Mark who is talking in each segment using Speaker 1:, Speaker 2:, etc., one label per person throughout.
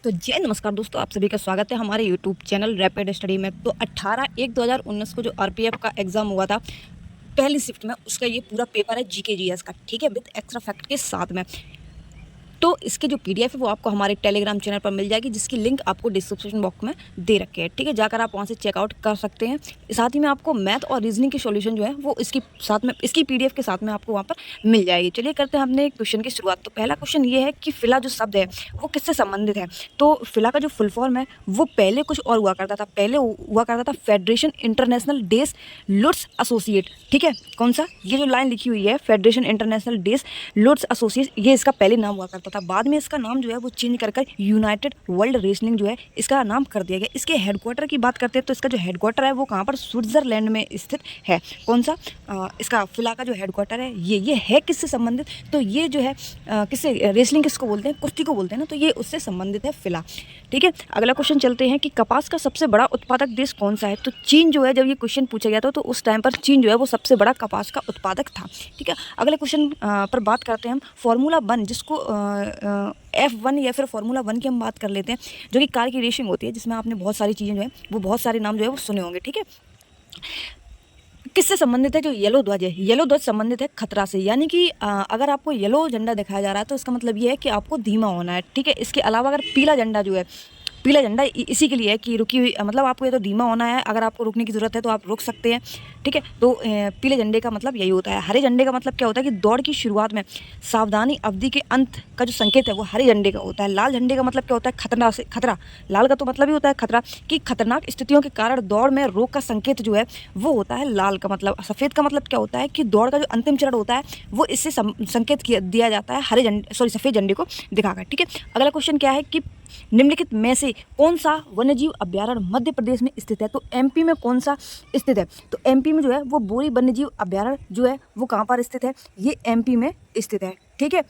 Speaker 1: तो जय नमस्कार दोस्तों, आप सभी का स्वागत है हमारे यूट्यूब चैनल रैपिड स्टडी में। तो 18/1/2019 को जो आरपीएफ का एग्ज़ाम हुआ था पहली शिफ्ट में, उसका ये पूरा पेपर है जीके जीएस का, ठीक है, विद एक्स्ट्रा फैक्ट के साथ में। तो इसकी जो पीडीएफ है वो आपको हमारे टेलीग्राम चैनल पर मिल जाएगी, जिसकी लिंक आपको डिस्क्रिप्शन बॉक्स में दे रखे है, ठीक है, जाकर आप वहाँ से चेकआउट कर सकते हैं। साथ ही में आपको मैथ और रीजनिंग के सॉल्यूशन जो है वो इसकी साथ में, इसकी पीडीएफ के साथ में आपको वहाँ पर मिल जाएगी। चलिए करते हैं अपने क्वेश्चन की शुरुआत। तो पहला क्वेश्चन ये है कि फिला जो शब्द है वो किससे संबंधित है। तो फिला का जो फुल फॉर्म है वो पहले कुछ और हुआ करता था, पहले हुआ करता था फेडरेशन इंटरनेशनल डेज लुट्स एसोसिएट, ठीक है। कौन सा, ये जो लाइन लिखी हुई है फेडरेशन इंटरनेशनल डेज लुट्स एसोसिएट, ये इसका पहले नाम हुआ करता था। बाद में इसका नाम जो है वो चेंज कर यूनाइटेड वर्ल्ड रेसलिंग जो है इसका नाम कर दिया गया। इसके हेडक्वार्टर की बात करते हैं तो इसका जो हेडक्वार्टर है वो कहाँ पर, स्विट्जरलैंड में स्थित है। कौन सा, इसका फिला का जो हेडक्वार्टर है ये है किससे संबंधित, तो ये जो है किससे, रेसलिंग किसको बोलते हैं, कुश्ती को बोलते हैं ना, तो ये उससे संबंधित है फिला, ठीक है। अगला क्वेश्चन चलते हैं कि कपास का सबसे बड़ा उत्पादक देश कौन सा है। तो चीन जो है, जब ये क्वेश्चन पूछा गया था तो उस टाइम पर चीन जो है वो सबसे बड़ा कपास का उत्पादक था, ठीक है। अगले क्वेश्चन पर बात करते हैं हम फार्मूला 1, जिसको F1 या फिर फार्मूला 1 की हम बात कर लेते हैं, जो कि कार की रेसिंग होती है, जिसमें आपने बहुत सारी चीज़ें जो है वो, बहुत सारे नाम जो है वो सुने होंगे, ठीक है। किससे संबंधित है, जो येलो ध्वज है, येलो ध्वज संबंधित है खतरा से, यानी कि अगर आपको येलो झंडा दिखाया जा रहा है तो इसका मतलब ये है कि आपको धीमा होना है, ठीक है। इसके अलावा अगर पीला झंडा जो है, पीला झंडा इसी के लिए है कि रुकी हुई, मतलब आपको ये तो धीमा होना है, अगर आपको रुकने की ज़रूरत है तो आप रुक सकते हैं, ठीक है। तो पीले झंडे का मतलब यही होता है। हरे झंडे का मतलब क्या होता है कि दौड़ की शुरुआत में सावधानी अवधि के अंत का जो संकेत है वो हरे झंडे का होता है। लाल झंडे का मतलब क्या होता है, खतरा से, खतरा, लाल का तो मतलब ही होता है खतरा, कि खतरनाक स्थितियों के कारण दौड़ में रोक का संकेत जो है वो होता है लाल का मतलब। सफ़ेद का मतलब क्या होता है कि दौड़ का जो अंतिम चरण होता है वो इससे संकेत दिया जाता है हरे झंडे, सॉरी, सफ़ेद झंडे को दिखाकर, ठीक है। अगला क्वेश्चन क्या है कि निम्नलिखित में से कौन सा वन्यजीव अभ्यारण्य मध्य प्रदेश में स्थित है। तो एमपी में कौन सा स्थित है, तो एमपी में जो है वो बोरी वन्यजीव अभ्यारण्य जो है वो कहाँ पर स्थित है, ये एमपी में स्थित है, ठीक है।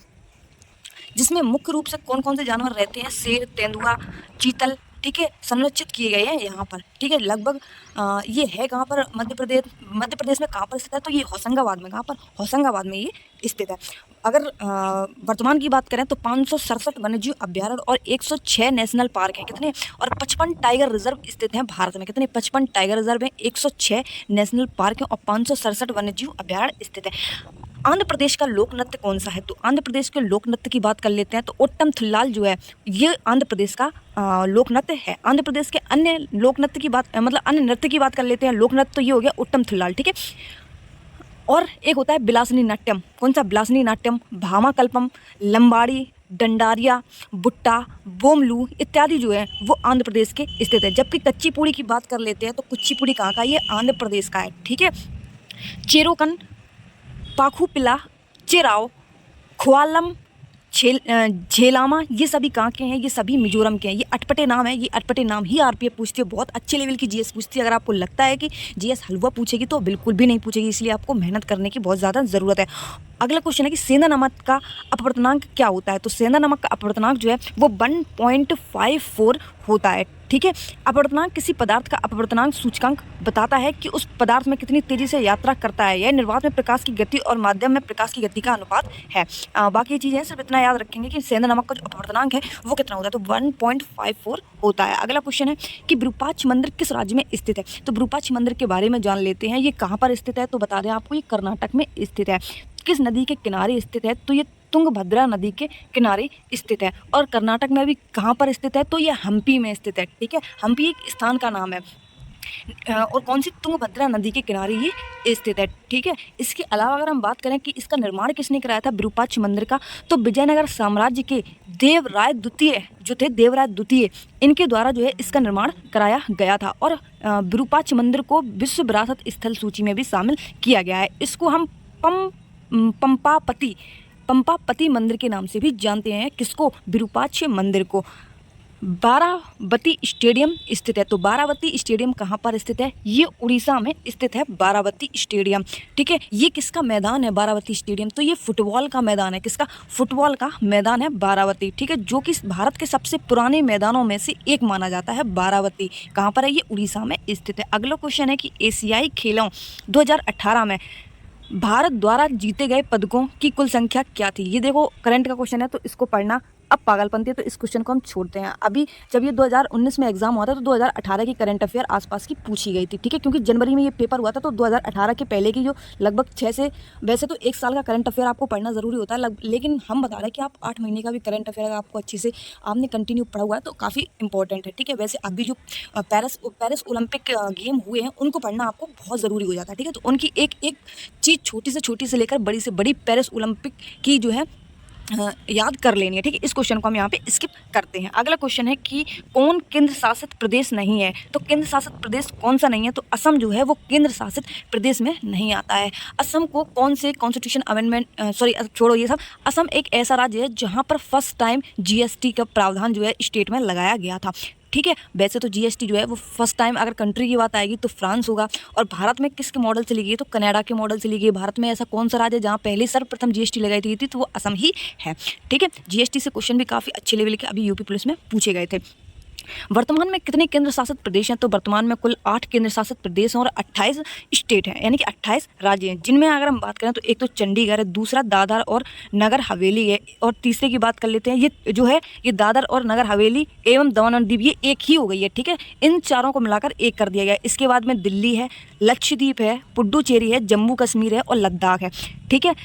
Speaker 1: जिसमें मुख्य रूप से कौन कौन से जानवर रहते हैं, शेर, तेंदुआ, चीतल, ठीक है, संरक्षित किए गए हैं यहाँ पर, ठीक है। लगभग ये है कहाँ पर, मध्य प्रदेश में कहाँ पर स्थित है, तो ये होशंगाबाद में, कहाँ पर, होशंगाबाद में ये स्थित है। अगर वर्तमान की बात करें तो 567 वन्यजीव अभ्यारण्य और 106 नेशनल पार्क हैं, कितने, और 55 टाइगर रिजर्व स्थित हैं भारत में, कितने, 55 टाइगर रिजर्व हैं, 106 नेशनल पार्क हैं और 567 वन्यजीव अभ्यारण्य स्थित है। आंध्र प्रदेश का लोक नृत्य कौन सा है, तो आंध्र प्रदेश के लोक नृत्य की बात कर लेते हैं तो ओट्टम थुल्लाल जो है ये आंध्र प्रदेश का लोक नृत्य है। आंध्र प्रदेश के अन्य लोक नृत्य की बात, मतलब अन्य नृत्य की बात कर लेते हैं, लोक नृत्य तो ये हो गया ओट्टम थुल्लाल, ठीक है। और एक होता है बिलासनी नाट्यम, कौन सा, बिलासनी नाट्यम, भामाकल्पम, लंबाड़ी, डंडारिया, बुट्टा, बोमलू इत्यादि जो है वो आंध्र प्रदेश के स्थित है। जबकि कुचिपुड़ी की बात कर लेते हैं तो कुचिपुड़ी कहाँ का, ये आंध्र प्रदेश का है, ठीक है। चेरोकन, पाखुपिला, चेराव, ख्वालम, झेलामा, ये सभी कहाँ के हैं, ये सभी मिजोरम के हैं। ये अटपटे नाम है, ये अटपटे नाम ही आरपीएफ पूछती है, बहुत अच्छे लेवल की जीएस पूछती है। अगर आपको लगता है कि जीएस हलवा पूछेगी तो बिल्कुल भी नहीं पूछेगी, इसलिए आपको मेहनत करने की बहुत ज़्यादा ज़रूरत है। अगला क्वेश्चन है कि सेंधा नमक का अपवर्तनांक क्या होता है। तो सेंधा नमक का अपवर्तनांक जो है वो 1.54 होता है, ठीक है। अपवर्तनांक किसी पदार्थ का अपवर्तनांक सूचकांक बताता है कि उस पदार्थ में कितनी तेजी से यात्रा करता है। यह निर्वात में प्रकाश की गति और माध्यम में प्रकाश की गति का अनुपात है। बाकी चीज़ें सिर्फ इतना याद रखेंगे कि सेंधा नमक का जो अपवर्तनांक है वो कितना होता है, तो 1.54 होता है। अगला क्वेश्चन है कि विरूपाक्ष मंदिर किस राज्य में स्थित है। तो विरूपाक्ष मंदिर के बारे में जान लेते हैं, ये कहाँ पर स्थित है, तो बता दें आपको, ये कर्नाटक में स्थित है। किस नदी के किनारे स्थित है, तो ये तुंगभद्रा नदी के किनारे स्थित है। और कर्नाटक में भी कहाँ पर स्थित है, तो ये हम्पी में स्थित है, ठीक है। हम्पी एक स्थान का नाम है और कौन सी, तुंगभद्रा नदी के किनारे ये स्थित है, ठीक है। इसके अलावा अगर हम बात करें कि इसका निर्माण किसने कराया था विरूपाक्ष मंदिर का, तो विजयनगर साम्राज्य के देवराय द्वितीय जो थे, देवराय द्वितीय, इनके द्वारा जो है इसका निर्माण कराया गया था। और विरूपाक्ष मंदिर को विश्व विरासत स्थल सूची में भी शामिल किया गया है। इसको हम पंपापति मंदिर के नाम से भी जानते हैं, किसको, विरूपाक्ष मंदिर को। बारावती स्टेडियम स्थित है, तो बारावती स्टेडियम कहाँ पर स्थित है, ये उड़ीसा में स्थित है बारावती स्टेडियम, ठीक है। ये किसका मैदान है बारावती स्टेडियम, तो ये फुटबॉल का मैदान है, किसका, फुटबॉल का मैदान है बारावती, ठीक है, जो कि भारत के सबसे पुराने मैदानों में से एक माना जाता है। बारावती कहाँ पर है, ये उड़ीसा में स्थित है। अगला क्वेश्चन है कि एशियाई खेलों 2018 में भारत द्वारा जीते गए पदकों की कुल संख्या क्या थी। ये देखो करंट का क्वेश्चन है तो इसको पढ़ना अब पागलपंती है, तो इस क्वेश्चन को हम छोड़ते हैं। अभी जब ये 2019 में एग्जाम हुआ था तो 2018 की करंट अफेयर आसपास की पूछी गई थी, ठीक है, क्योंकि जनवरी में ये पेपर हुआ था, तो 2018 के पहले की जो लगभग 6 से, वैसे तो 1 साल का करंट अफेयर आपको पढ़ना ज़रूरी होता है, लेकिन हम बता रहे हैं कि आप 8 महीने का भी करंट अफेयर अगर आपको अच्छे से आपने कंटिन्यू पढ़ा हुआ है तो काफ़ी इंपॉर्टेंट है, ठीक है। वैसे अभी जो पेरिस ओलंपिक गेम हुए हैं उनको पढ़ना आपको बहुत ज़रूरी हो जाता है, ठीक है। तो उनकी एक एक चीज़ छोटी से लेकर बड़ी से बड़ी पेरिस ओलंपिक की जो है याद कर लेनी है, ठीक है। इस क्वेश्चन को हम यहाँ पे स्किप करते हैं। अगला क्वेश्चन है कि कौन केंद्र शासित प्रदेश नहीं है। तो केंद्र शासित प्रदेश कौन सा नहीं है, तो असम जो है वो केंद्र शासित प्रदेश में नहीं आता है। असम को कौन से कॉन्स्टिट्यूशन अमेंडमेंट, सॉरी छोड़ो ये सब, असम एक ऐसा राज्य है जहाँ पर फर्स्ट टाइम जीएसटी का प्रावधान जो है स्टेट में लगाया गया था, ठीक है। वैसे तो जीएसटी जो है वो फर्स्ट टाइम अगर कंट्री की बात आएगी तो फ्रांस होगा, और भारत में किसके मॉडल से ली गई, तो कनाडा के मॉडल से ली गई। भारत में ऐसा कौन सा राज्य है जहाँ पहले सर्वप्रथम जीएसटी लगाई गई थी, तो वो असम ही है, ठीक है। जीएसटी से क्वेश्चन भी काफ़ी अच्छे लेवल के अभी यूपी पुलिस में पूछे गए थे। वर्तमान में कितने केंद्र शासित प्रदेश हैं, तो वर्तमान में कुल 8 केंद्र शासित प्रदेश हैं और 28 स्टेट हैं, यानी कि 28 राज्य हैं, जिनमें अगर हम बात करें तो एक तो चंडीगढ़ है, दूसरा दादर और नगर हवेली है, और तीसरे की बात कर लेते हैं, ये जो है ये दादर और नगर हवेली एवं दमन और दीव, ये एक ही हो गई है, ठीक है। इन चारों को मिलाकर एक कर दिया गया। इसके बाद में दिल्ली है, लक्षद्वीप है, पुडुचेरी है, जम्मू कश्मीर है और लद्दाख है, ठीक है।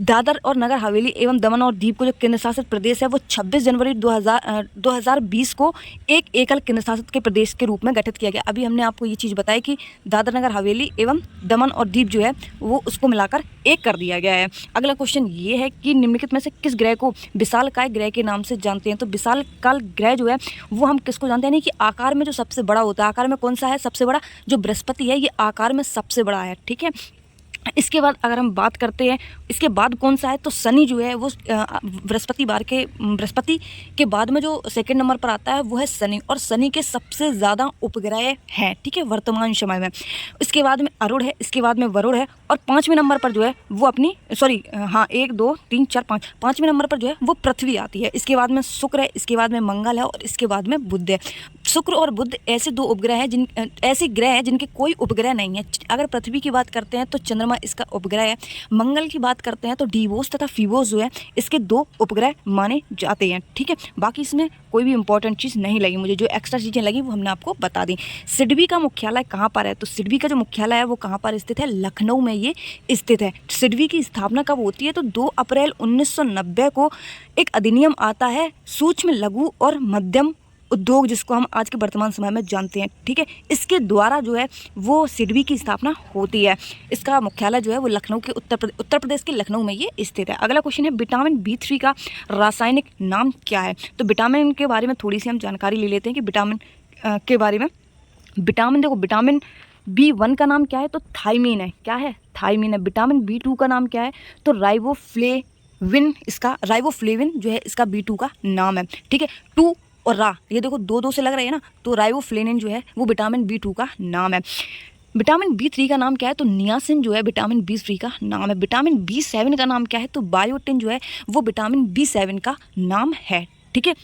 Speaker 1: दादर और नगर हवेली एवं दमन और दीव को जो केंद्र शासित प्रदेश है वो 26 जनवरी 2020 को एक एकल केंद्र शासित के प्रदेश के रूप में गठित किया गया। अभी हमने आपको ये चीज़ बताई कि दादर नगर हवेली एवं दमन और दीव जो है वो उसको मिलाकर एक कर दिया गया है। अगला क्वेश्चन ये है कि निम्नलिखित में से किस ग्रह को विशालकाय ग्रह के नाम से जानते हैं। तो विशालकाय ग्रह जो है वो हम किसको जानते हैं, यानी कि आकार में जो सबसे बड़ा होता है। आकार में कौन सा है सबसे बड़ा, जो बृहस्पति है, ये आकार में सबसे बड़ा है, ठीक है। इसके बाद अगर हम बात करते हैं इसके बाद कौन सा है, तो शनि जो है वो बृहस्पति के बाद में जो सेकंड नंबर पर आता है वो है शनि, और शनि के सबसे ज़्यादा उपग्रह हैं, ठीक है, वर्तमान समय में। इसके बाद में अरुण है, इसके बाद में वरुण है, और 5वें नंबर पर जो है वो अपनी 1 2 3 4 5 5वें नंबर पर जो है वो पृथ्वी आती है। इसके बाद में शुक्र है, इसके बाद में मंगल है, और इसके बाद में बुध है। शुक्र और बुध ऐसे 2 उपग्रह हैं ऐसे ग्रह हैं जिनके कोई उपग्रह नहीं है। अगर पृथ्वी की बात करते हैं तो चंद्रमा इसका उपग्रह है। मंगल की बात करते हैं तो डिवोस तथा फिबोस जो है इसके 2 उपग्रह माने जाते हैं, ठीक है। बाकी इसमें कोई भी इंपॉर्टेंट चीज़ नहीं लगी मुझे, जो एक्स्ट्रा चीज़ें लगी वो हमने आपको बता दी। सिडबी का मुख्यालय कहाँ पर है, तो सिडबी का जो मुख्यालय है वो कहाँ पर स्थित है, लखनऊ में ये स्थित है। सिडबी की स्थापना कब होती है, तो 2 अप्रैल 1990 को एक अधिनियम आता है सूक्ष्म लघु और मध्यम उद्योग, जिसको हम आज के वर्तमान समय में जानते हैं, ठीक है। इसके द्वारा जो है वो सिडबी की स्थापना होती है। इसका मुख्यालय जो है वो लखनऊ के उत्तर प्रदेश के लखनऊ में ये स्थित है। अगला क्वेश्चन है विटामिन B3 का रासायनिक नाम क्या है। तो विटामिन के बारे में थोड़ी सी हम जानकारी ले लेते हैं कि विटामिन के बारे में। देखो विटामिन B1 का नाम क्या है, तो थायमीन है। क्या है, थायमीन है। विटामिन B2 का नाम क्या है, तो राइबोफ्लेविन जो है इसका B2 का नाम है, ठीक है। 2 और रा, ये देखो 2 से लग रहे हैं ना, तो राइबोफ्लेविन जो है वो विटामिन B2 का नाम है। विटामिन B3 का नाम क्या है, तो नियासिन जो है विटामिन B3 का नाम है। विटामिन B7 का नाम क्या है, तो बायोटिन जो है वो विटामिन B7 का नाम है, ठीक है।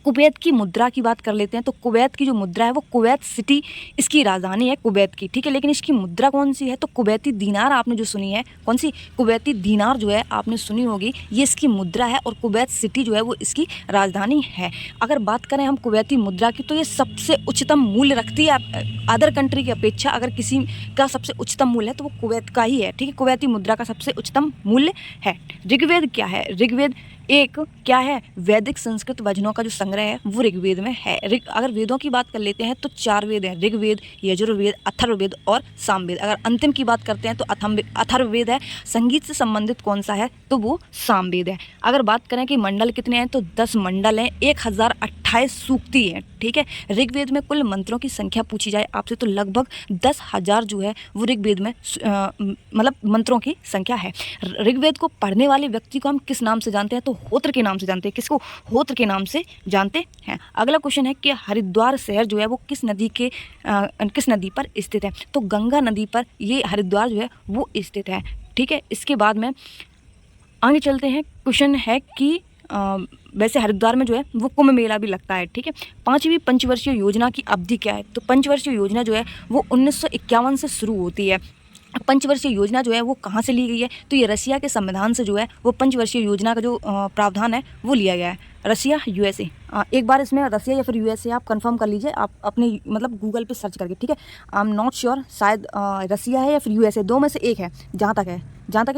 Speaker 1: कुवैत की मुद्रा की बात कर लेते हैं, तो कुवैत की जो मुद्रा है वो कुवैत सिटी इसकी राजधानी है कुवैत की, ठीक है। लेकिन इसकी मुद्रा कौन सी है, तो कुवैती दीनार आपने जो सुनी है, कौन सी, कुवैती दीनार जो है आपने सुनी होगी, ये इसकी मुद्रा है, और कुवैत सिटी जो है वो इसकी राजधानी है। अगर बात करें हम कुवैती मुद्रा की, तो ये सबसे उच्चतम मूल्य रखती है अदर कंट्री की अपेक्षा। अगर किसी का सबसे उच्चतम मूल्य है तो वो कुवैत का ही है, ठीक है। कुवैती मुद्रा का सबसे उच्चतम मूल्य है। ऋग्वेद क्या है, ऋग्वेद एक क्या है, वैदिक संस्कृत वचनों का जो संग्रह है वो ऋग्वेद में है। अगर वेदों की बात कर लेते हैं तो 4 वेद हैं, ऋग्वेद, यजुर्वेद, अथर्ववेद और सामवेद। अगर अंतिम की बात करते हैं तो अथर्ववेद है। संगीत से संबंधित कौन सा है, तो वो सामवेद है। अगर बात करें कि मंडल कितने हैं, तो 10 मंडल हैं, 1028 सूक्ति हैं, ठीक है। ऋग्वेद में कुल मंत्रों की संख्या पूछी जाए आपसे तो लगभग 10,000 जो है वो ऋग्वेद में मतलब मंत्रों की संख्या है। ऋग्वेद को पढ़ने वाले व्यक्ति को हम किस नाम से जानते हैं, तो होत्र के नाम से जानते हैं। किसको, होत्र के नाम से जानते हैं। अगला क्वेश्चन है कि हरिद्वार शहर जो है वो किस नदी पर स्थित है, तो गंगा नदी पर ये हरिद्वार जो है वो स्थित है, ठीक है। इसके बाद में आगे चलते हैं। क्वेश्चन है कि वैसे हरिद्वार में जो है वो कुंभ मेला भी लगता है, ठीक है। 5वीं पंचवर्षीय योजना की अवधि क्या है, तो पंचवर्षीय योजना जो है वो 1951 से शुरू होती है। पंचवर्षीय योजना जो है वो कहाँ से ली गई है, तो ये रसिया के संविधान से जो है वो पंचवर्षीय योजना का जो प्रावधान है वो लिया गया है। रसिया, यूएसए। एक बार इसमें रसिया या फिर यूएसए आप कंफर्म कर लीजिए, आप अपने मतलब गूगल पे सर्च करके, ठीक है। आई एम नॉट श्योर, शायद रसिया है या फिर यूएसए, दो में से एक है जहाँ तक है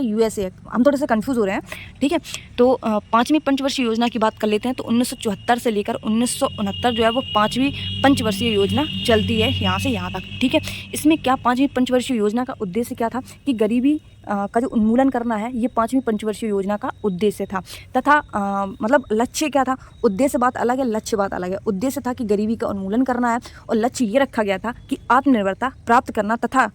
Speaker 1: यूएसए है। हम थोड़े से कंफ्यूज हो रहे हैं, ठीक है। तो पाँचवीं पंचवर्षीय योजना की बात कर लेते हैं। तो 1974 से लेकर 1969 जो है वो पाँचवीं पंचवर्षीय योजना चलती है यहाँ से यहाँ तक, ठीक है। इसमें क्या पाँचवीं पंचवर्षीय योजना का उद्देश्य क्या था कि गरीबी का जो उन्मूलन करना है, ये पाँचवीं पंचवर्षीय योजना का उद्देश्य था। तथा मतलब लक्ष्य क्या था, उद्देश्य बात अलग है, लक्ष्य बात अलग है। उद्देश्य था कि गरीबी का उन्मूलन करना है और लक्ष्य ये रखा गया था कि आत्मनिर्भरता प्राप्त करना, तथा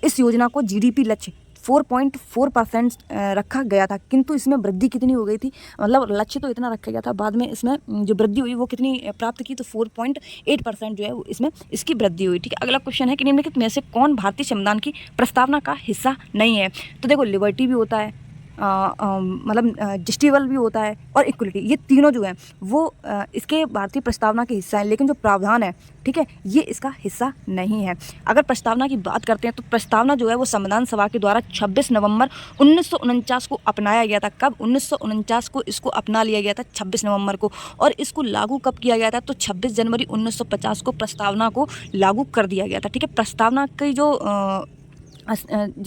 Speaker 1: इस योजना को जीडीपी लक्ष्य 4.4% रखा गया था। किंतु इसमें वृद्धि कितनी हो गई थी, मतलब लक्ष्य तो इतना रखा गया था, बाद में इसमें जो वृद्धि हुई वो कितनी प्राप्त की, तो 4.8% जो है वो इसमें इसकी वृद्धि हुई, ठीक है। अगला क्वेश्चन है कि निम्नलिखित में से कौन भारतीय संविधान की प्रस्तावना का हिस्सा नहीं है। तो देखो, लिबर्टी भी होता है, मतलब जस्टिसबल भी होता है और इक्वलिटी, ये तीनों जो हैं वो इसके भारतीय प्रस्तावना के हिस्सा है, लेकिन जो प्रावधान है, ठीक है, ये इसका हिस्सा नहीं है। अगर प्रस्तावना की बात करते हैं तो प्रस्तावना जो है वो संविधान सभा के द्वारा 26 नवंबर 1949 को अपनाया गया था। कब? 1949 को इसको अपना लिया गया था, 26 नवंबर को। और इसको लागू कब किया गया था? तो 26 जनवरी 1950 को प्रस्तावना को लागू कर दिया गया था, ठीक है। प्रस्तावना की जो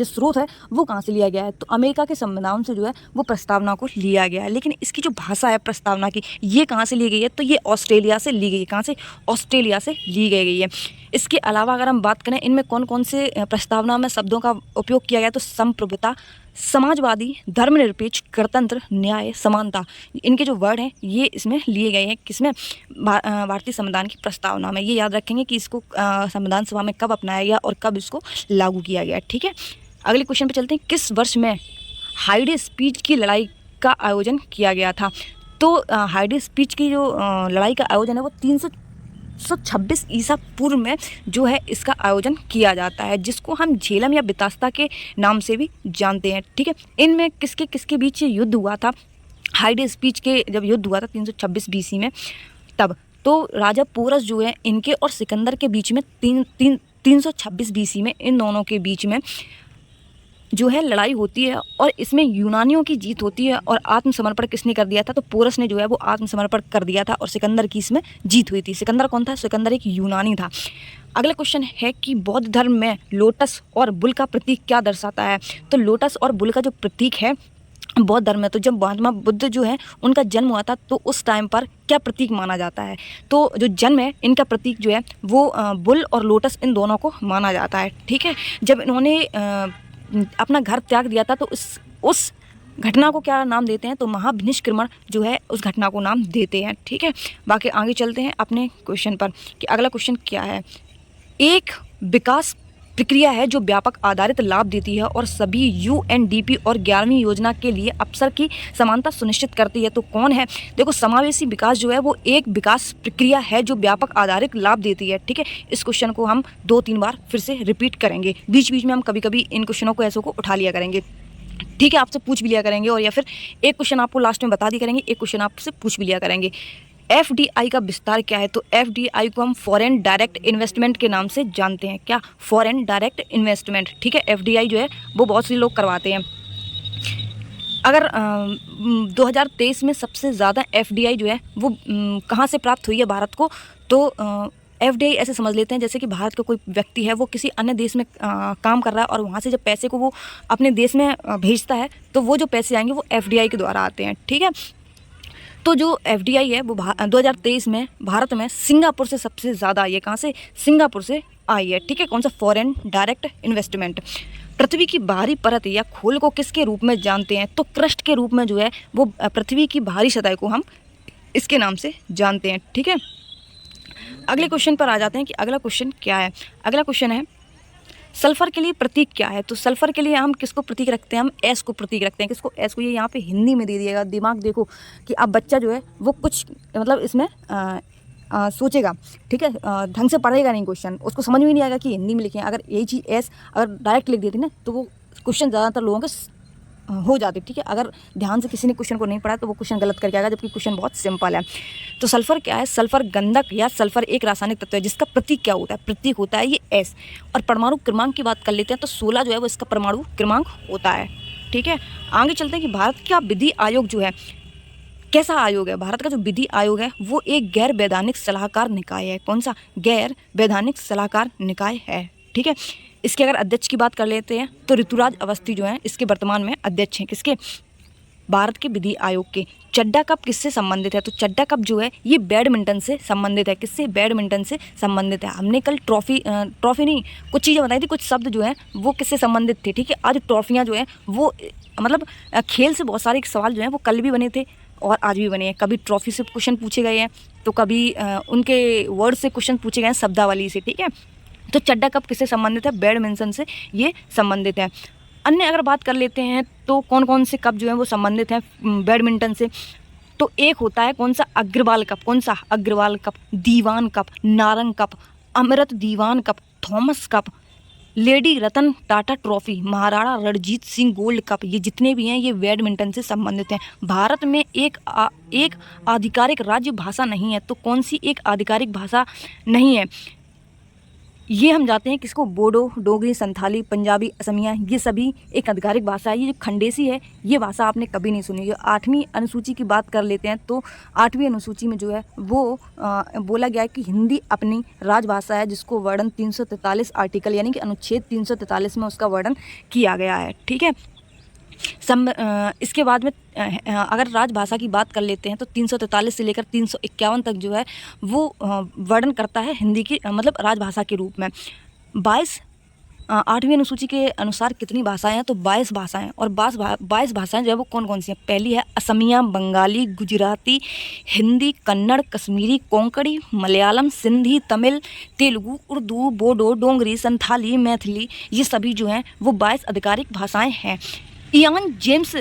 Speaker 1: स्रोत है वो कहाँ से लिया गया है, तो अमेरिका के संविधान से जो है वो प्रस्तावना को लिया गया है। लेकिन इसकी जो भाषा है प्रस्तावना की, ये कहाँ से ली गई है, तो ये ऑस्ट्रेलिया से ली गई है। कहाँ से? ऑस्ट्रेलिया से ली गई है। इसके अलावा अगर हम बात करें इनमें कौन कौन से प्रस्तावना में शब्दों का उपयोग किया गया, तो संप्रभुता, समाजवादी, धर्मनिरपेक्ष, गणतंत्र, न्याय, समानता, इनके जो वर्ड हैं ये इसमें लिए गए हैं। किसमें? भारतीय संविधान की प्रस्तावना में। ये याद रखेंगे कि इसको संविधान सभा में कब अपनाया गया और कब इसको लागू किया गया, ठीक है। अगले क्वेश्चन पे चलते हैं। किस वर्ष में हाइडे स्पीच की लड़ाई का आयोजन किया गया था? तो हाइडे स्पीच की जो लड़ाई का आयोजन है वो 326 ईसा पूर्व में जो है इसका आयोजन किया जाता है, जिसको हम झेलम या बितास्ता के नाम से भी जानते हैं, ठीक है। इनमें किसके किसके बीच युद्ध हुआ था? हाइडे स्पीच के जब युद्ध हुआ था 326 बीसी में, तब तो राजा पोरस जो है इनके और सिकंदर के बीच में 326 बीसी में इन दोनों के बीच में जो है लड़ाई होती है और इसमें यूनानियों की जीत होती है। और आत्मसमर्पण किसने कर दिया था? तो पोरस ने जो है वो आत्मसमर्पण कर दिया था और सिकंदर की इसमें जीत हुई थी। सिकंदर कौन था? सिकंदर एक यूनानी था। अगला क्वेश्चन है कि बौद्ध धर्म में लोटस और बुल का प्रतीक क्या दर्शाता है? तो लोटस और बुल का जो प्रतीक है बौद्ध धर्म में, तो जब महात्मा बुद्ध जो है उनका जन्म हुआ था तो उस टाइम पर क्या प्रतीक माना जाता है? तो जो जन्म है इनका प्रतीक जो है वो बुल और लोटस इन दोनों को माना जाता है, ठीक है। जब इन्होंने अपना घर त्याग दिया था तो उस घटना को क्या नाम देते हैं? तो महाभिनिष्क्रमण जो है उस घटना को नाम देते हैं, ठीक है। बाकी आगे चलते हैं अपने क्वेश्चन पर कि अगला क्वेश्चन क्या है। एक विकास प्रक्रिया है जो व्यापक आधारित लाभ देती है और सभी यूएनडीपी और 11वीं योजना के लिए अवसर की समानता सुनिश्चित करती है। तो कौन है? देखो, समावेशी विकास जो है वो एक विकास प्रक्रिया है जो व्यापक आधारित लाभ देती है, ठीक है। इस क्वेश्चन को हम 2-3 बार फिर से रिपीट करेंगे, बीच बीच में हम कभी कभी इन क्वेश्चनों को ऐसों को उठा लिया करेंगे, ठीक है। आपसे पूछ भी लिया करेंगे और या फिर एक क्वेश्चन आपको लास्ट में बता दिया करेंगे, एक क्वेश्चन आपसे पूछ भी लिया करेंगे। एफडीआई का विस्तार क्या है? तो एफडीआई को हम फॉरेन डायरेक्ट इन्वेस्टमेंट के नाम से जानते हैं। क्या? फॉरेन डायरेक्ट इन्वेस्टमेंट, ठीक है। एफडीआई जो है वो बहुत से लोग करवाते हैं। अगर 2023 में सबसे ज़्यादा एफडीआई जो है वो कहाँ से प्राप्त हुई है भारत को? तो एफडीआई ऐसे समझ लेते हैं जैसे कि भारत का कोई व्यक्ति है वो किसी अन्य देश में काम कर रहा है और वहाँ से जब पैसे को वो अपने देश में भेजता है तो वो जो पैसे आएंगे वो एफडीआई के द्वारा आते हैं, ठीक है। तो जो एफडीआई है वो 2023 में भारत में सिंगापुर से सबसे ज़्यादा आई है। कहाँ से? सिंगापुर से आई है, ठीक है। कौन सा? Foreign direct investment. पृथ्वी की बाहरी परत या खोल को किसके रूप में जानते हैं? तो क्रस्ट के रूप में जो है वो पृथ्वी की बाहरी सतह को हम इसके नाम से जानते हैं, ठीक है। अगले क्वेश्चन पर आ जाते हैं कि अगला क्वेश्चन क्या है। अगला क्वेश्चन है सल्फर के लिए प्रतीक क्या है? तो सल्फर के लिए हम किसको प्रतीक रखते हैं? हम एस को प्रतीक रखते हैं। किसको? एस को। ये यहाँ पे हिंदी में दे दिएगा। दिमाग देखो कि अब बच्चा जो है वो कुछ मतलब इसमें सोचेगा, ठीक है, ढंग से पढ़ेगा नहीं क्वेश्चन, उसको समझ में नहीं आएगा कि हिंदी में लिखे हैं। अगर यही चीज़ एस अगर डायरेक्ट लिख देती ना तो वो क्वेश्चन ज़्यादातर लोगों के हो जाते, ठीक है। अगर ध्यान से किसी ने क्वेश्चन को नहीं पढ़ा तो वो क्वेश्चन गलत करके आएगा, जबकि क्वेश्चन बहुत सिंपल है। तो सल्फर क्या है? सल्फर गंधक या सल्फर एक रासायनिक तत्व है जिसका प्रतीक क्या होता है? प्रतीक होता है ये एस। और परमाणु क्रमांक की बात कर लेते हैं तो 16 जो है वो इसका परमाणु क्रमांक होता है, ठीक है। आगे चलते हैं कि भारत का विधि आयोग जो है कैसा आयोग है? भारत का जो विधि आयोग है वो एक गैर वैधानिक सलाहकार निकाय है। कौन सा? गैर वैधानिक सलाहकार निकाय है। ठीक है। इसके अगर अध्यक्ष की बात कर लेते हैं तो ऋतुराज अवस्थी जो हैं इसके वर्तमान में अध्यक्ष हैं। किसके? भारत के विधि आयोग के। चड्डा कप किससे संबंधित है? तो चड्डा कप जो है ये बैडमिंटन से संबंधित है। किससे? बैडमिंटन से संबंधित है। हमने कल ट्रॉफी नहीं, कुछ चीज़ें बताई थी, कुछ शब्द जो हैं वो किससे संबंधित थे। ठीक है। आज ट्रॉफियाँ जो हैं वो मतलब खेल से बहुत सारे सवाल जो हैं वो कल भी बने थे और आज भी बने हैं। कभी ट्रॉफी से क्वेश्चन पूछे गए हैं तो कभी उनके वर्ड से क्वेश्चन पूछे गए हैं शब्दावली से। ठीक है। तो चड्डा कप किससे संबंधित है? बैडमिंटन से ये संबंधित है। अन्य अगर बात कर लेते हैं तो कौन कौन से कप जो हैं वो संबंधित हैं बैडमिंटन से, तो एक होता है कौन सा? अग्रवाल कप। कौन सा? Agarwal cup, Diwan cup, Narang cup, Amrit Diwan cup, Thomas cup, lady Ratan Tata trophy, Maharana Ranjit Singh gold cup, ये जितने भी हैं ये बैडमिंटन से संबंधित हैं। भारत में एक आधिकारिक राज्य भाषा नहीं है, तो कौन सी एक आधिकारिक भाषा नहीं है? ये हम जाते हैं किसको? बोडो, डोगरी, संथाली, पंजाबी, असमिया, ये सभी एक आधिकारिक भाषा है। ये जो खंडेसी है ये भाषा आपने कभी नहीं सुनी। जो 8वीं अनुसूची की बात कर लेते हैं तो 8वीं अनुसूची में जो है वो बोला गया है कि हिंदी अपनी राजभाषा है, जिसको वर्णन 343 आर्टिकल यानी कि अनुच्छेद 343 में उसका वर्णन किया गया है। ठीक है। इसके बाद में अगर राजभाषा की बात कर लेते हैं तो 343 से लेकर 351 तक जो है वो वर्णन करता है हिंदी की मतलब राजभाषा के रूप में। 8वीं अनुसूची के अनुसार कितनी भाषाएं हैं? तो 22 भाषाएं। और 22 भाषाएं जो है वो कौन कौन सी हैं? पहली है असमिया, बंगाली, गुजराती, हिंदी, कन्नड़, कश्मीरी, कोंकणी, मलयालम, सिंधी, तमिल, तेलुगु, उर्दू, बोडो, डोंगरी, संथाली, मैथिली, ये सभी जो हैं वो 22 आधिकारिक भाषाएं हैं। इयान जेम्स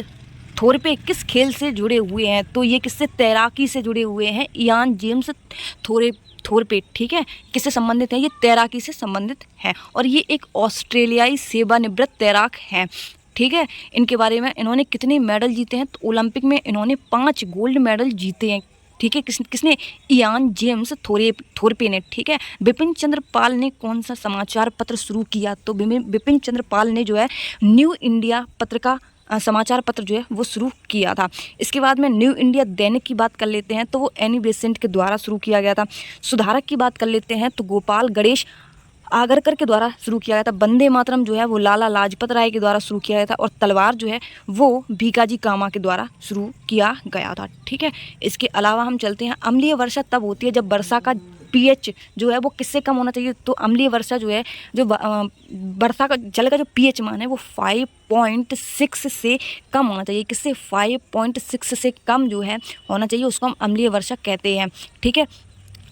Speaker 1: थोरपे किस खेल से जुड़े हुए हैं? तो ये किससे? तैराकी से जुड़े हुए हैं। Ian James Thorpe. ठीक है। किससे संबंधित है? ये तैराकी से संबंधित है और ये एक ऑस्ट्रेलियाई सेवानिवृत्त तैराक हैं। ठीक है। इनके बारे में इन्होंने कितने मेडल जीते हैं? तो ओलंपिक में इन्होंने 5 गोल्ड मेडल जीते हैं। ठीक है। किसने? इयान जेम्स थोरपे ने। ठीक है। बिपिन चंद्र पाल ने कौन सा समाचार पत्र शुरू किया? तो बिपिन चंद्र पाल ने जो है न्यू इंडिया पत्र का समाचार पत्र जो है वो शुरू किया था। इसके बाद में न्यू इंडिया दैनिक की बात कर लेते हैं तो वो एनी बेसेंट के द्वारा शुरू किया गया था। सुधारक की बात कर लेते हैं तो गोपाल गणेश आगरकर के द्वारा शुरू किया गया था। वंदे मातरम जो है वो लाला लाजपत राय के द्वारा शुरू किया गया था और तलवार जो है वो भीकाजी कामा के द्वारा शुरू किया गया था। ठीक है। इसके अलावा हम चलते हैं, अम्लीय वर्षा तब होती है जब वर्षा का पीएच जो है वो किससे कम होना चाहिए? तो अम्लीय वर्षा जो है जो वर्षा का जल का जो पीएच मान है वो 5.6 से कम होना चाहिए। किससे? 5.6 से कम जो है होना चाहिए, उसको हम अम्लीय वर्षा कहते हैं। ठीक है।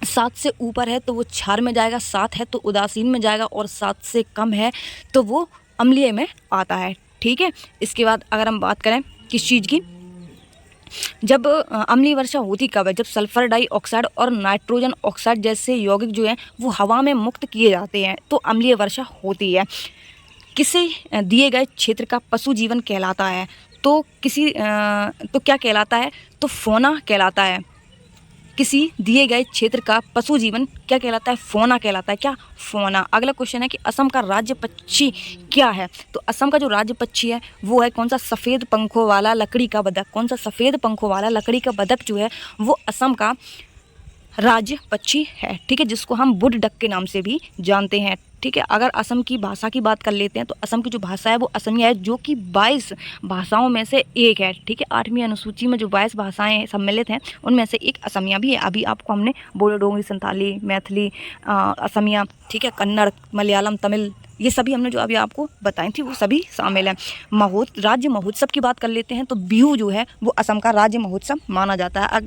Speaker 1: 7 से ऊपर है तो वो क्षार में जाएगा, 7 है तो उदासीन में जाएगा और 7 से कम है तो वो अम्लीय में आता है। ठीक है। इसके बाद अगर हम बात करें किस चीज़ की, जब अम्लीय वर्षा होती कब है? जब सल्फर डाइऑक्साइड और नाइट्रोजन ऑक्साइड जैसे यौगिक जो हैं वो हवा में मुक्त किए जाते हैं तो अम्लीय वर्षा होती है। किसे दिए गए क्षेत्र का पशु जीवन कहलाता है? तो तो क्या कहलाता है? तो फौना कहलाता है। किसी दिए गए क्षेत्र का पशु जीवन क्या कहलाता है? फौना कहलाता है। क्या? फौना। अगला क्वेश्चन है कि असम का राज्य पक्षी क्या है? तो असम का जो राज्य पक्षी है वो है कौन सा? सफ़ेद पंखों वाला लकड़ी का बतख। कौन सा? सफ़ेद पंखों वाला लकड़ी का बतख जो है वो असम का राज्य पक्षी है। ठीक है। जिसको हम वुड डक के नाम से भी जानते हैं। ठीक है। अगर असम की भाषा की बात कर लेते हैं तो असम की जो भाषा है वो असमिया है, जो कि 22 भाषाओं में से एक है। ठीक है। 8वीं अनुसूची में जो 22 भाषाएं सम्मिलित हैं उनमें से एक असमिया भी है। अभी आपको हमने बोडो, डोगरी, संथाली, मैथिली, असमिया, ठीक है, कन्नड़, मलयालम, तमिल, ये सभी हमने जो अभी आपको बताई थी वो सभी शामिल हैं। राज्य महोत्सव की बात कर लेते हैं तो बिहू जो है वो असम का राज्य महोत्सव माना जाता है।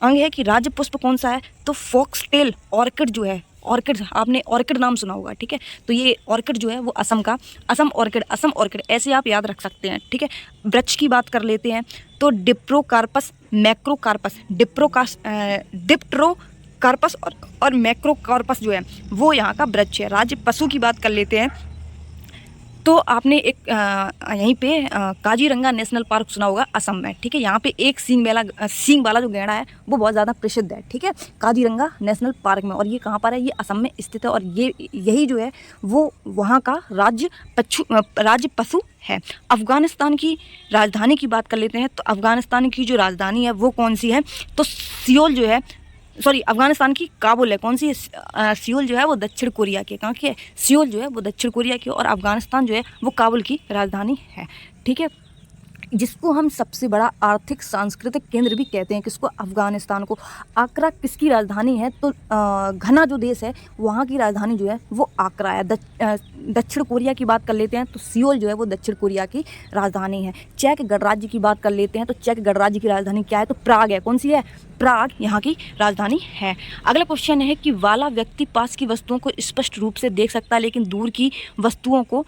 Speaker 1: अंग है कि राज्य पुष्प कौन सा है? तो फॉक्सटेल ऑर्किड जो है, ऑर्किड, आपने ऑर्किड नाम सुना होगा। ठीक है। तो ये ऑर्किड जो है वो असम का असम ऑर्किड ऐसे आप याद रख सकते हैं। ठीक है। वृक्ष की बात कर लेते हैं तो डिप्रोकार्पस, मैक्रोकार्पस, डिप्टरोकार्पस और मैक्रोकार्पस जो है वो यहाँ का वृक्ष है। राज्य पशु की बात कर लेते हैं तो आपने एक यहीं पे काजीरंगा नेशनल पार्क सुना होगा असम में, ठीक है। यहाँ पे एक सींग वाला जो गैंडा है वो बहुत ज़्यादा प्रसिद्ध है, ठीक है, काजीरंगा नेशनल पार्क में। और ये कहाँ पर है? ये असम में स्थित है। और यही जो है वो वहाँ का राज्य पशु है। अफ़गानिस्तान की राजधानी की बात कर लेते हैं। तो अफ़गानिस्तान की जो राजधानी है वो कौन सी है? तो सियोल जो है, सॉरी, अफ़गानिस्तान की काबुल है। कौन सी है? सियोल जो है वो दक्षिण कोरिया के, कहाँ की है? सियोल जो है वो दक्षिण कोरिया की, और अफ़गानिस्तान जो है वो काबुल की राजधानी है, ठीक है। जिसको हम सबसे बड़ा आर्थिक सांस्कृतिक केंद्र भी कहते हैं, किसको? अफ़गानिस्तान को। आकरा किसकी राजधानी है? तो घना जो देश है वहाँ की राजधानी जो है वो आकरा है। दक्षिण कोरिया की बात कर लेते हैं तो सियोल जो है वो दक्षिण कोरिया की राजधानी है। चेक गणराज्य की बात कर लेते हैं तो चेक गणराज्य की राजधानी क्या है? तो प्राग है। कौन सी है? प्राग यहाँ की राजधानी है। अगला क्वेश्चन है कि वाला व्यक्ति पास की वस्तुओं को स्पष्ट रूप से देख सकता है लेकिन दूर की वस्तुओं को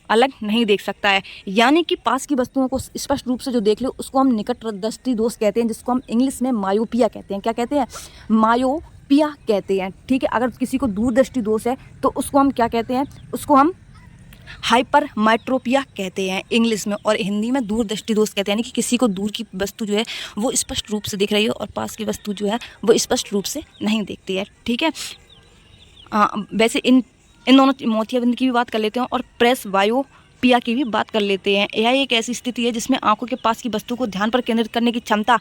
Speaker 1: अलग नहीं देख सकता है। यानी कि पास की वस्तुओं को स्पष्ट रूप से जो देख लो उसको हम निकट दृष्टि दोष कहते हैं, जिसको हम इंग्लिश में मायोपिया कहते हैं। क्या कहते हैं? मायोपिया कहते हैं, ठीक है। अगर किसी को दूरदृष्टि दोष है तो उसको हम क्या कहते हैं? उसको हम हाइपर माइट्रोपिया कहते हैं इंग्लिश में, और हिंदी में दूरदृष्टि दोष कहते हैं। यानी कि किसी को दूर की वस्तु जो है वो स्पष्ट रूप से दिख रही है और पास की वस्तु जो है वो स्पष्ट रूप से नहीं दिखती है, ठीक है। वैसे इन दोनों मोतियाबिंद की भी बात कर लेते हैं और प्रेस वायोपिया की भी बात कर लेते हैं। यह एक ऐसी स्थिति है जिसमें आंखों के पास की वस्तु को ध्यान पर केंद्रित करने की क्षमता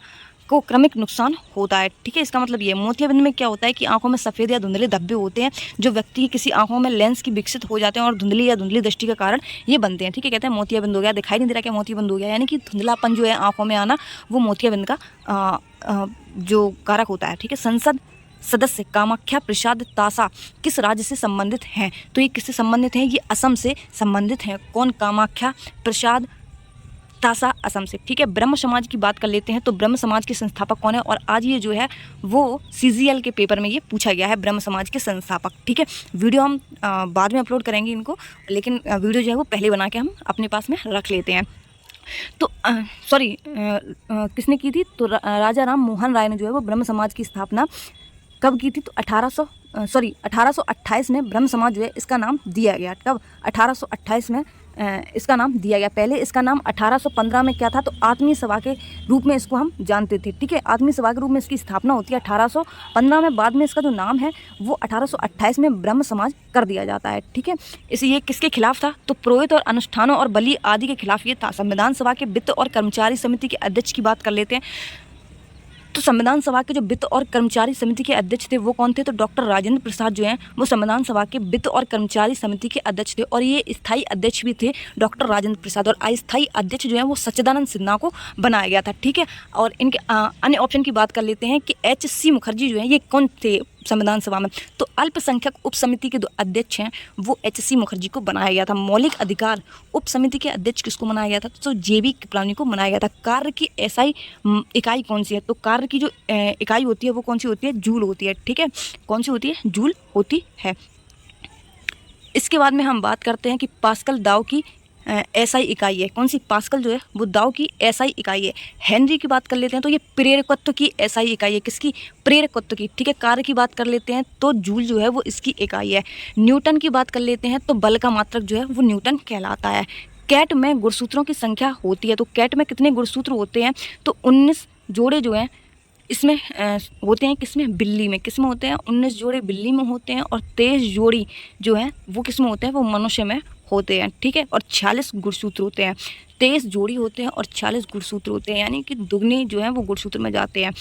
Speaker 1: को क्रमिक नुकसान होता है, ठीक है। इसका मतलब ये मोतियाबिंद में क्या होता है कि आंखों में सफ़ेद या धुंधले धब्बे होते हैं जो व्यक्ति की किसी आंखों में लेंस की विकसित हो जाते हैं और धुंधली दृष्टि के कारण ये बनते हैं, ठीक है। कहते हैं मोतियाबिंद हो गया, दिखाई नहीं दे रहा क्या मोतियाबिंद हो गया, यानी कि धुंधलापन जो है आंखों में आना वो मोतियाबिंद का जो कारक होता है, ठीक है। संसद सदस्य कामाख्या प्रसाद तासा किस राज्य से संबंधित हैं? तो ये किससे संबंधित हैं? ये असम से संबंधित हैं। कौन? कामाख्या प्रसाद तासा, असम से, ठीक है। ब्रह्म समाज की बात कर लेते हैं तो ब्रह्म समाज के संस्थापक कौन है? और आज ये जो है वो CGL के पेपर में ये पूछा गया है, ब्रह्म समाज के संस्थापक, ठीक है। वीडियो हम बाद में अपलोड करेंगे इनको, लेकिन वीडियो जो है वो पहले बना के हम अपने पास में रख लेते हैं। तो किसने की थी? तो राजा राम मोहन राय ने जो है वो ब्रह्म समाज की स्थापना कब की थी? तो 1828 में ब्रह्म समाज जो है इसका नाम दिया गया। कब? 1828 में इसका नाम दिया गया। पहले इसका नाम 1815 में क्या था? तो आत्मीय सभा के रूप में इसको हम जानते थे, ठीक है। आत्मीय सभा के रूप में इसकी स्थापना होती है 1815 में। बाद में इसका जो नाम है वो 1828 में ब्रह्म समाज कर दिया जाता है, ठीक है। इसे ये किसके खिलाफ था? तो पुरोहित और अनुष्ठानों और बलि आदि के खिलाफ ये था। संविधान सभा के वित्त और कर्मचारी समिति के अध्यक्ष की बात कर लेते हैं। तो संविधान सभा के जो वित्त और कर्मचारी समिति के अध्यक्ष थे वो कौन थे? तो डॉक्टर राजेंद्र प्रसाद जो हैं वो संविधान सभा के वित्त और कर्मचारी समिति के अध्यक्ष थे। और ये स्थायी अध्यक्ष भी थे डॉक्टर राजेंद्र प्रसाद, और अस्थायी अध्यक्ष जो है वो सच्चिदानंद सिन्हा को बनाया गया था, ठीक है। और इनके अन्य ऑप्शन की बात कर लेते हैं कि HC मुखर्जी जो है ये कौन थे संविधान सभा में? तो अल्पसंख्यक उप समिति के जो अध्यक्ष हैं वो HC मुखर्जी को बनाया गया था। मौलिक अधिकार उप समिति के अध्यक्ष किसको बनाया गया था? तो JB कृपलानी को बनाया गया था। कार्य की SI इकाई कौन सी है? तो कार्य की जो इकाई होती है वो कौन सी होती है? जूल होती है, ठीक है। कौन सी होती है? जूल होती है। इसके बाद में हम बात करते हैं कि पास्कल दाव की SI इकाई है। कौन सी? पास्कल जो है वो दाव की SI इकाई है। हेनरी की बात कर लेते हैं तो ये प्रेरकत्व की SI इकाई है। किसकी? प्रेरकत्व की, ठीक है। कार्य की बात कर लेते हैं तो जूल जो है वो इसकी इकाई है। न्यूटन की बात कर लेते हैं तो बल का मात्रक जो है वो न्यूटन कहलाता है। कैट में गुणसूत्रों की संख्या होती है, तो कैट में कितने गुणसूत्र होते हैं? तो 19 जोड़े जो हैं इसमें होते हैं। किसमें? बिल्ली में। किसमें होते हैं? 19 जोड़े बिल्ली में होते हैं, और 23 जोड़ी जो हैं वो किसमें होते हैं? वो मनुष्य में होते हैं, ठीक है। और 46 गुणसूत्र होते हैं। 23 जोड़ी होते हैं और 46 गुणसूत्र होते हैं, यानी कि दुगने जो हैं वो गुणसूत्र में जाते हैं।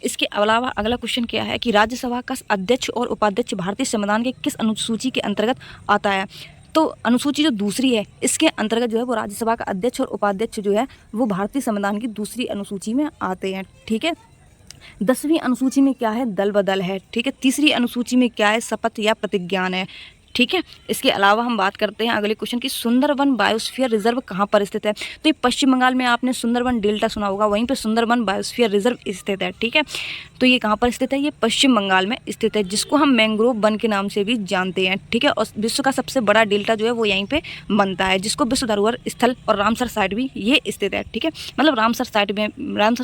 Speaker 1: इसके अलावा अगला क्वेश्चन क्या है कि राज्यसभा का अध्यक्ष और उपाध्यक्ष भारतीय संविधान के किस अनुसूची के अंतर्गत आता है? तो अनुसूची जो दूसरी है इसके अंतर्गत जो है वो राज्यसभा का अध्यक्ष और उपाध्यक्ष जो है वो भारतीय संविधान की दूसरी अनुसूची में आते हैं, ठीक है। 10वीं अनुसूची में क्या है? दल बदल है, ठीक है। तीसरी अनुसूची में क्या है? शपथ या प्रतिज्ञान है, ठीक है। इसके अलावा हम बात करते हैं अगले क्वेश्चन की, सुंदरवन बायोस्फीयर रिजर्व कहाँ पर स्थित है? तो ये पश्चिम बंगाल में आपने सुंदरवन डेल्टा सुना होगा, वहीं पे सुंदरवन बायोस्फीयर रिजर्व स्थित है, ठीक है। तो ये कहाँ पर स्थित है? ये पश्चिम बंगाल में स्थित है, जिसको हम मैंग्रोव वन के नाम से भी जानते हैं, ठीक है। और विश्व का सबसे बड़ा डेल्टा जो है वो यहीं पे बनता है, जिसको विश्व धरोहर स्थल और रामसर साइट भी ये स्थित है, ठीक है। मतलब रामसर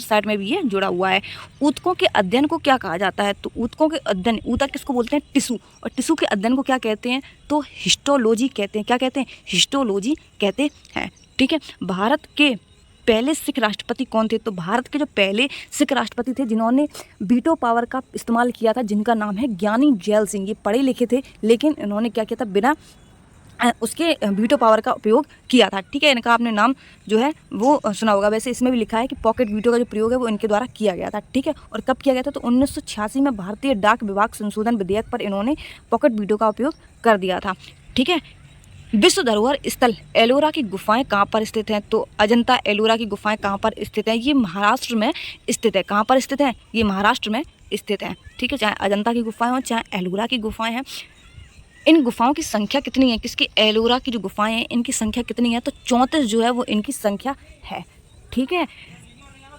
Speaker 1: साइट में भी ये जुड़ा हुआ है। ऊतकों के अध्ययन को क्या कहा जाता है? तो ऊतकों के अध्ययन, ऊतक किसको बोलते हैं? टिश्यू। और टिश्यू के अध्ययन को क्या कहते हैं? हैं तो हिस्टोलॉजी कहते हैं। क्या कहते हैं? हिस्टोलॉजी कहते हैं। ठीक है, भारत के पहले सिख राष्ट्रपति कौन थे? तो भारत के जो पहले सिख राष्ट्रपति थे जिन्होंने वीटो पावर का इस्तेमाल किया था, जिनका नाम है ज्ञानी जैल सिंह। ये पढ़े लिखे थे लेकिन इन्होंने क्या किया था, बिना उसके वीटो पावर का उपयोग किया था। ठीक है, इनका आपने नाम जो है वो सुना होगा। वैसे इसमें भी लिखा है कि पॉकेट वीटो का जो प्रयोग है वो इनके द्वारा किया गया था। ठीक है, और कब किया गया था? तो 1986 में भारतीय डाक विभाग संशोधन विधेयक पर इन्होंने पॉकेट वीटो का उपयोग कर दिया था। ठीक है, विश्व धरोहर स्थल एलोरा की गुफाएं कहाँ पर स्थित हैं? तो अजंता एलोरा की गुफाएं कहाँ पर स्थित हैं? ये महाराष्ट्र में स्थित है। कहाँ पर स्थित है? ये महाराष्ट्र में स्थित है। ठीक है, चाहे अजंता की गुफाएं हो चाहे एलोरा की गुफाएं हैं। इन गुफाओं की संख्या कितनी है? किसकी? एलोरा की जो गुफाएं हैं इनकी संख्या कितनी है? तो 34 जो है वो इनकी संख्या है। ठीक है,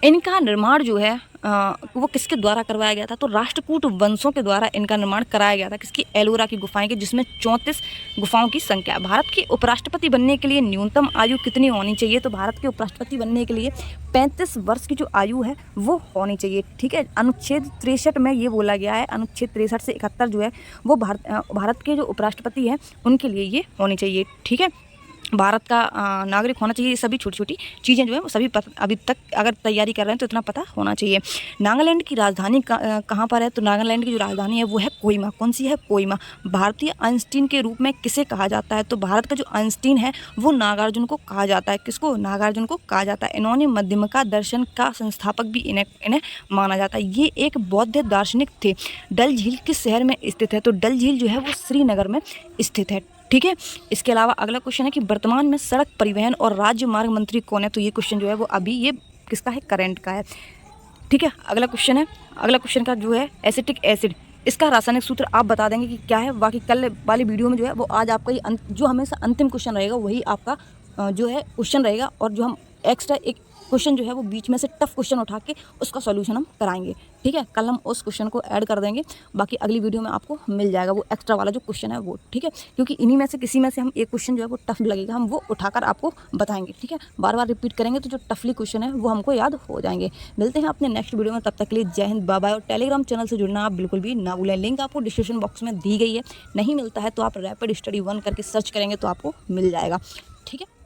Speaker 1: इनका निर्माण जो है वो किसके द्वारा करवाया गया था? तो राष्ट्रकूट वंशों के द्वारा इनका निर्माण कराया गया था। किसकी? एलोरा की गुफाएं की, जिसमें 34 गुफाओं की संख्या है। भारत के उपराष्ट्रपति बनने के लिए न्यूनतम आयु कितनी होनी चाहिए? तो भारत के उपराष्ट्रपति बनने के लिए 35 वर्ष की जो आयु है वो होनी चाहिए। ठीक है, अनुच्छेद 63 में ये बोला गया है, अनुच्छेद 63 से 71 जो है वो भारत के जो उपराष्ट्रपति हैं उनके लिए ये होनी चाहिए। ठीक है, भारत का नागरिक होना चाहिए। ये सभी छोटी छोटी चीज़ें जो है वो सभी अभी तक अगर तैयारी कर रहे हैं तो इतना पता होना चाहिए। नागालैंड की राजधानी कहाँ पर है? तो नागालैंड की जो राजधानी है वो है कोहिमा। कौन सी है? कोहिमा। भारतीय आइंस्टीन के रूप में किसे कहा जाता है? तो भारत का जो आइंस्टीन है वो नागार्जुन को कहा जाता है। किसको? नागार्जुन को कहा जाता है। इन्होंने मध्यमका दर्शन का संस्थापक भी इन्हें माना जाता है। ये एक बौद्ध दार्शनिक थे। डल झील किस शहर में स्थित है? तो डल झील जो है वो श्रीनगर में स्थित है। ठीक है, इसके अलावा अगला क्वेश्चन है कि वर्तमान में सड़क परिवहन और राज्य मार्ग मंत्री कौन है? तो ये क्वेश्चन जो है वो अभी ये किसका है? करंट का है। ठीक है, अगला क्वेश्चन का जो है एसिटिक एसिड, इसका रासायनिक सूत्र आप बता देंगे कि क्या है। बाकी कल वाली वीडियो में जो है वो आज आपका ये जो हमेशा अंतिम क्वेश्चन रहेगा वही आपका जो है क्वेश्चन रहेगा, और जो हम एक्स्ट्रा एक क्वेश्चन जो है वो बीच में से टफ क्वेश्चन उठा के उसका सॉल्यूशन हम कराएंगे। ठीक है, कल हम उस क्वेश्चन को ऐड कर देंगे। बाकी अगली वीडियो में आपको मिल जाएगा वो एक्स्ट्रा वाला जो क्वेश्चन है वो। ठीक है, क्योंकि इन्हीं में से किसी में से हम एक क्वेश्चन जो है वो टफ लगेगा, हम वो उठाकर आपको बताएंगे। ठीक है, बार बार रिपीट करेंगे तो जो टफली क्वेश्चन है वो हमको याद हो जाएंगे। मिलते हैं अपने नेक्स्ट वीडियो में, तब तक के लिए जय हिंद, बाय बाय। और टेलीग्राम चैनल से जुड़ना आप बिल्कुल भी ना भूलें, लिंक आपको डिस्क्रिप्शन बॉक्स में दी गई है। नहीं मिलता है तो आप रैपिड स्टडी 1 करके सर्च करेंगे तो आपको मिल जाएगा। ठीक है।